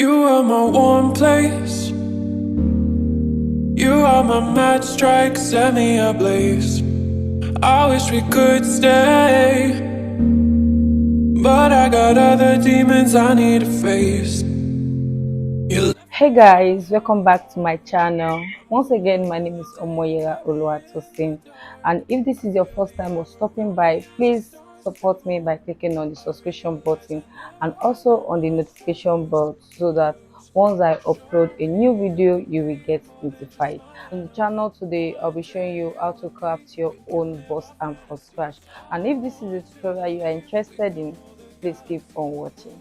You are my warm place. You are my match strike, set me ablaze. I wish we could stay, but I got other demons I need to face. Hey guys, welcome back to my channel. Once again, my name is Omoyera Oluwatosin, and if this is your first time of stopping by, please support me by clicking on the subscription button and also on the notification bell so that once I upload a new video, you will get notified. On the channel today, I'll be showing you how to craft your own boss arm from scratch. And if this is a tutorial you are interested in, please keep on watching.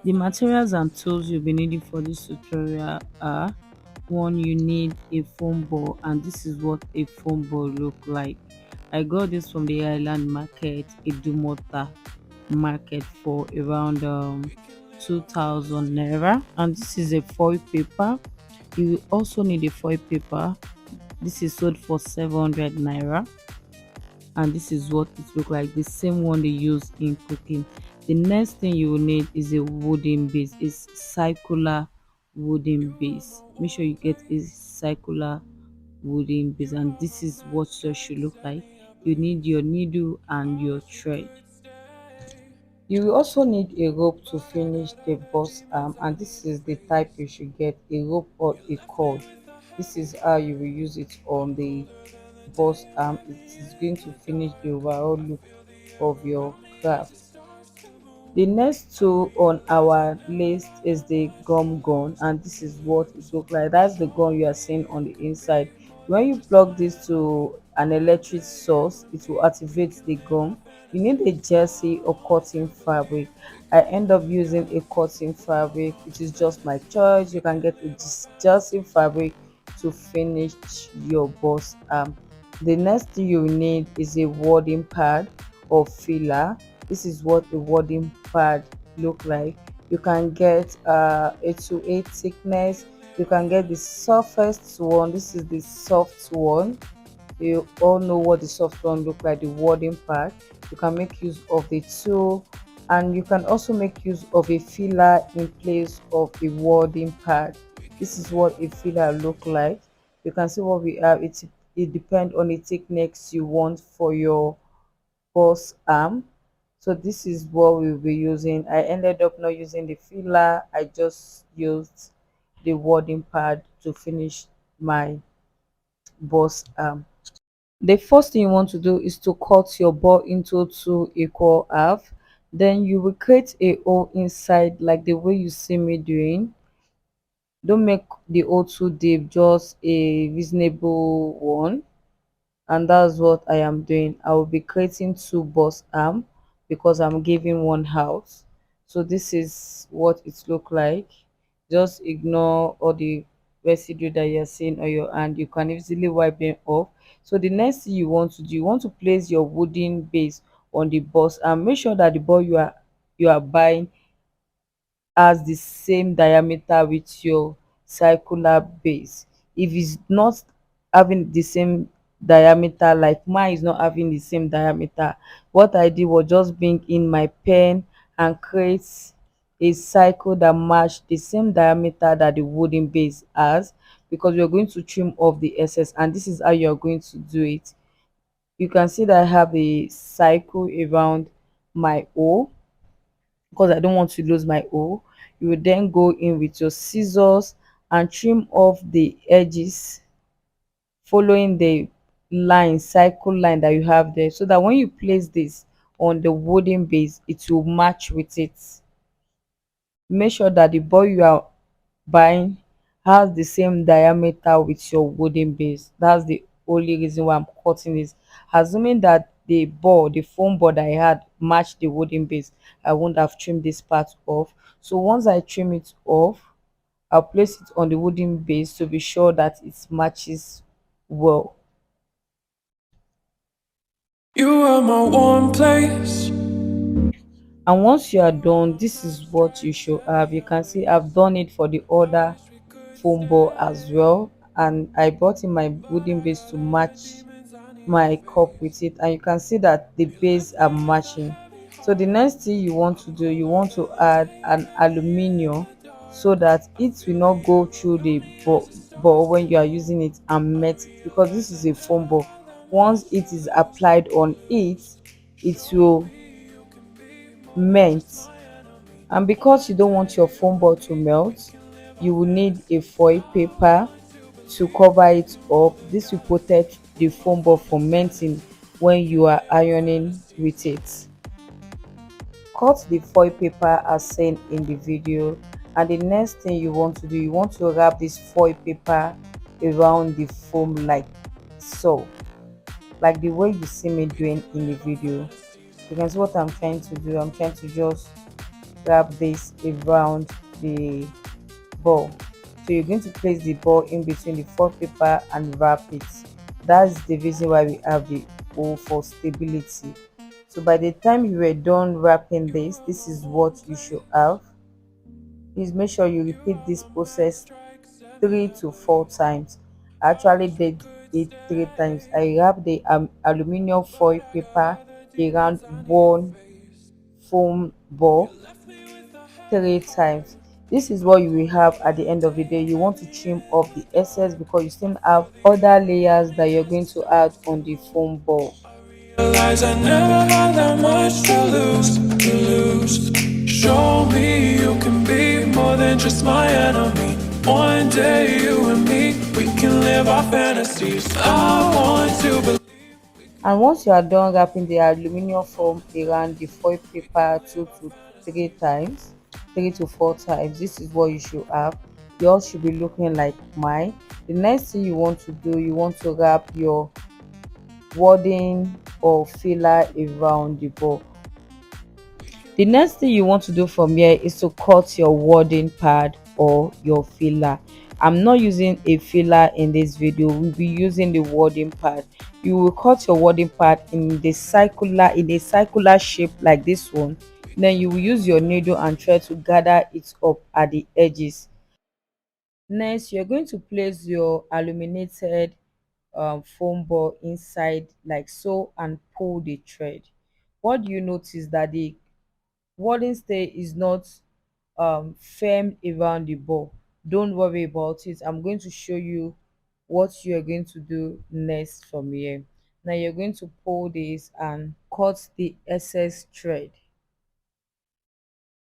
The materials and tools you'll be needing for this tutorial are: one, you need a foam ball, and this is what a foam ball look like. I got this from the island market, Idumota market, for around 2000 naira, and this is a foil paper. You will also need a foil paper. This is sold for 700 naira, and this is what it look like, the same one they use in cooking. The next thing you will need is a wooden base. It's circular wooden base. Make sure you get a circular wooden base, and this is what yours should look like. You need your needle and your thread. You will also need a rope to finish the boss arm, and this is the type you should get: a rope or a cord. This is how you will use it on the boss arm. It is going to finish the overall look of your craft. The next tool on our list is the gum gun, and this is what it looks like. That's the gun you are seeing on the inside. When you plug this to an electric source, it will activate the gun. You need a jersey or cotton fabric. I end up using a cotton fabric, which is just my choice. You can get a jersey fabric to finish your boss arm. The next thing you need is a wording pad or filler. This is what a wording pad look like. You can get a 2/8 thickness. You can get the softest one. This is the soft one. You all know what the soft one look like, the wording pad. You can make use of the tool, and you can also make use of a filler in place of a wording pad. This is what a filler look like. You can see what we have. It depends on the thickness you want for your boss arm. So this is what we'll be using. I ended up not using the filler. I just used the wording pad to finish my boss arm. The first thing you want to do is to cut your ball into two equal half. Then you will create a hole inside like the way you see me doing. Don't make the hole too deep, just a reasonable one, and that's what I am doing. I will be creating two boss arm because I'm giving one out. So this is what it look like. Just ignore all the residue that you're seeing on your hand. You can easily wipe them off. So the next thing you want to do, you want to place your wooden base on the boss, and make sure that the ball you are buying has the same diameter with your circular base. If it's not having the same diameter, like mine is not having the same diameter, what I did was just bring in my pen and create a circle that match the same diameter that the wooden base has, because we're going to trim off the excess, and this is how you're going to do it. You can see that I have a circle around my O because I don't want to lose my O. You will then go in with your scissors and trim off the edges following the line, circle line that you have there, so that when you place this on the wooden base, it will match with it. Make sure that the ball you are buying has the same diameter with your wooden base. That's the only reason why I'm cutting this. Assuming that the foam ball that I had matched the wooden base, I won't have trimmed this part off. So once I trim it off, I'll place it on the wooden base to be sure that it matches well. You are my warm place. And once you are done, this is what you should have. You can see I've done it for the other foam ball as well, and I brought in my wooden base to match my cup with it, and you can see that the base are matching. So the next thing you want to do, you want to add an aluminium so that it will not go through the ball when you are using it and melt it, because this is a foam ball. Once it is applied on it, it will melt. And because you don't want your foam ball to melt, you will need a foil paper to cover it up. This will protect the foam ball from melting when you are ironing with it. Cut the foil paper as seen in the video, and the next thing you want to do, you want to wrap this foil paper around the foam like so, like the way you see me doing in the video. You can see what I'm trying to do. I'm trying to just wrap this around the ball. So you're going to place the ball in between the foil paper and wrap it. That's the reason why we have the O for stability. So by the time you are done wrapping this is what you should have. Please make sure you repeat this process 3 to 4 times. I actually did it 3 times. I wrapped the aluminium foil paper around one foam ball 3 times. This is what you will have at the end of the day. You want to trim off the excess because you still have other layers that you're going to add on the foam ball. Realize I never had that much to lose. Show me you can be more than just my enemy. One day you and me, we can live our fantasies. I want to believe. And once you are done wrapping the aluminium foam around the foil paper 2 to 3 times, 3 to 4 times, this is what you should have. Yours should be looking like mine. The next thing you want to do, you want to wrap your wording or filler around the ball. The next thing you want to do from here is to cut your wording pad or your filler. I'm not using a filler in this video. We'll be using the wording pad. You will cut your wording pad in a circular shape like this one. Then you will use your needle and try to gather it up at the edges. Next, you're going to place your illuminated foam ball inside like so and pull the thread. What do you notice that the wording stay is not firm around the ball? Don't worry about it. I'm going to show you what you're going to do next from here. Now you're going to pull this and cut the excess thread.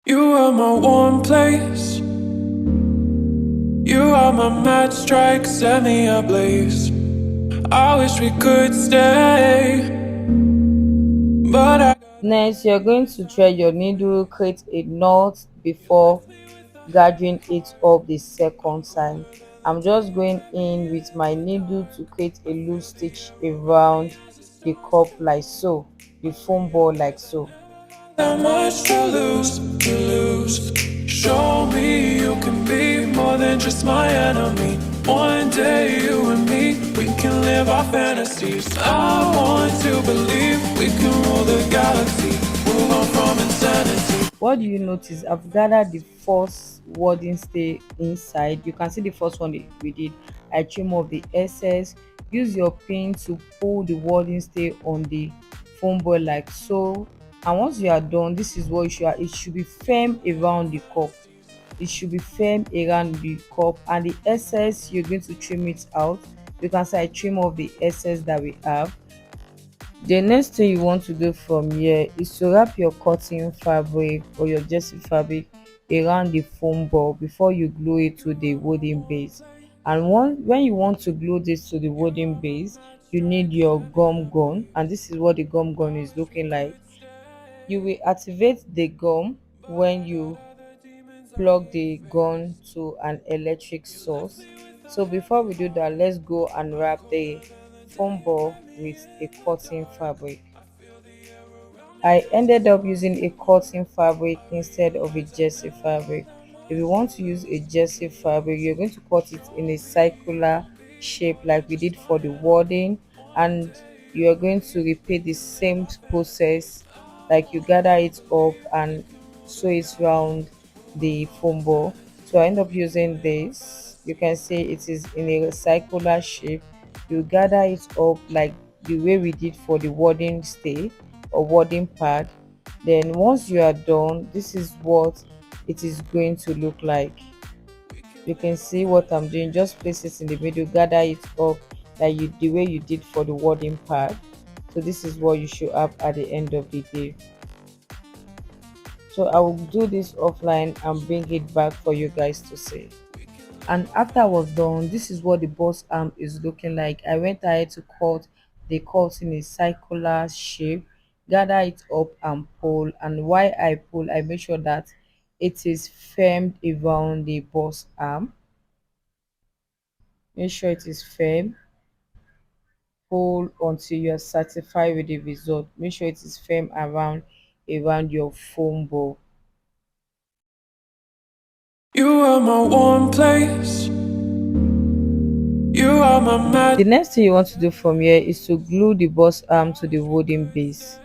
You are my warm place. You are my matchstrike, set me ablaze. I wish we could stay, but I Next, you're going to thread your needle, create a knot before gathering it up the second time. I'm just going in with my needle to create a loose stitch around the cup like so, the foam ball like so. that much to lose. Show me you can be more than just my enemy. One day you and me, we can live our fantasies. I want to believe we can rule the galaxy, move on from insanity. What do you notice? I've gathered the first wording stay inside. You can see the first one we did. I trim off the excess. Use your pin to pull the wording stay on the foam ball like so. And once you are done, this is what you should have. It should be firm around the cup. It should be firm around the cup, and the excess you're going to trim it out. You can say I trim off the excess that we have. The next thing you want to do from here is to wrap your cotton fabric or your jersey fabric around the foam ball before you glue it to the wooden base. And when you want to glue this to the wooden base, you need your gum gun, and this is what the gum gun is looking like. You will activate the gum when you plug the gun to an electric source. So before we do that, let's go and wrap the foam ball with a cotton fabric. I ended up using a cotton fabric instead of a jersey fabric. If you want to use a jersey fabric, you're going to cut it in a circular shape like we did for the wording, and you're going to repeat the same process, like you gather it up and sew it around the foam ball. So I end up using this. You can see it is in a circular shape. You gather it up like the way we did for the wording stay or wording pad. Then once you are done, this is what it is going to look like. You can see what I'm doing. Just place it in the middle, gather it up like you the way you did for the wording pad. So this is what you should have at the end of the day. So I will do this offline and bring it back for you guys to see. And after I was done, this is what the boss arm is looking like. I went ahead to cut the cut in a circular shape, gather it up and pull. And while I pull, I make sure that it is firmed around the boss arm. Make sure it is firm. Pull until you are satisfied with the result. Make sure it is firm around your foam ball. You are my warm place. You are my The mad. next thing you want to do from here is to glue the boss arm to the wooden base.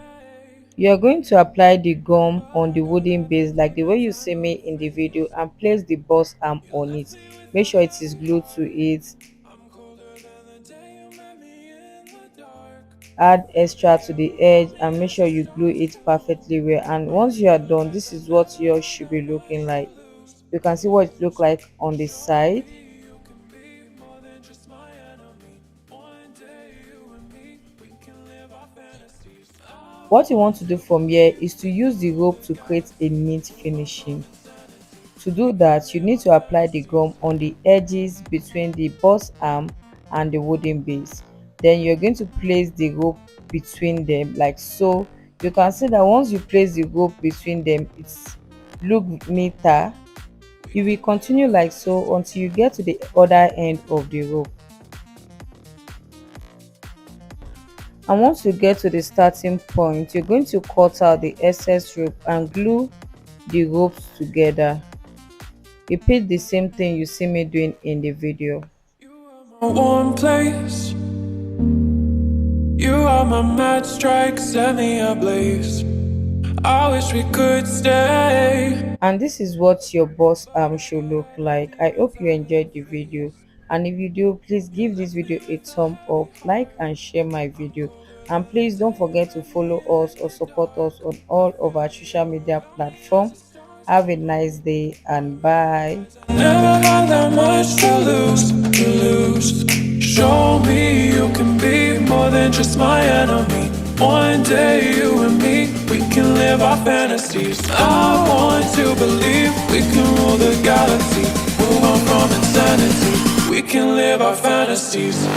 You are going to apply the gum on the wooden base like the way you see me in the video and place the boss arm on it. Make sure it is glued to it. Add extra to the edge and make sure you glue it perfectly well. And once you are done, this is what yours should be looking like. You can see what it look like on the side. What you want to do from here is to use the rope to create a neat finishing. To do that, you need to apply the gum on the edges between the boss arm and the wooden base. Then you're going to place the rope between them like so. You can see that once you place the rope between them, it's look neater. You will continue like so until you get to the other end of the rope. And once you get to the starting point, you're going to cut out the excess rope and glue the ropes together. Repeat the same thing you see me doing in the video. A warm place. You are my matchstrike, set me ablaze. I wish we could stay. And this is what your boss arm should look like. I hope you enjoyed the video, and if you do, please give this video a thumb up, like and share my video, and please don't forget to follow us or support us on all of our social media platforms. Have a nice day and bye. Never had that much to lose. Show me you can be more than just my enemy. One day you and me, we can live our fantasies. I want to believe we can rule the galaxy. Move on from insanity. We can live our fantasies.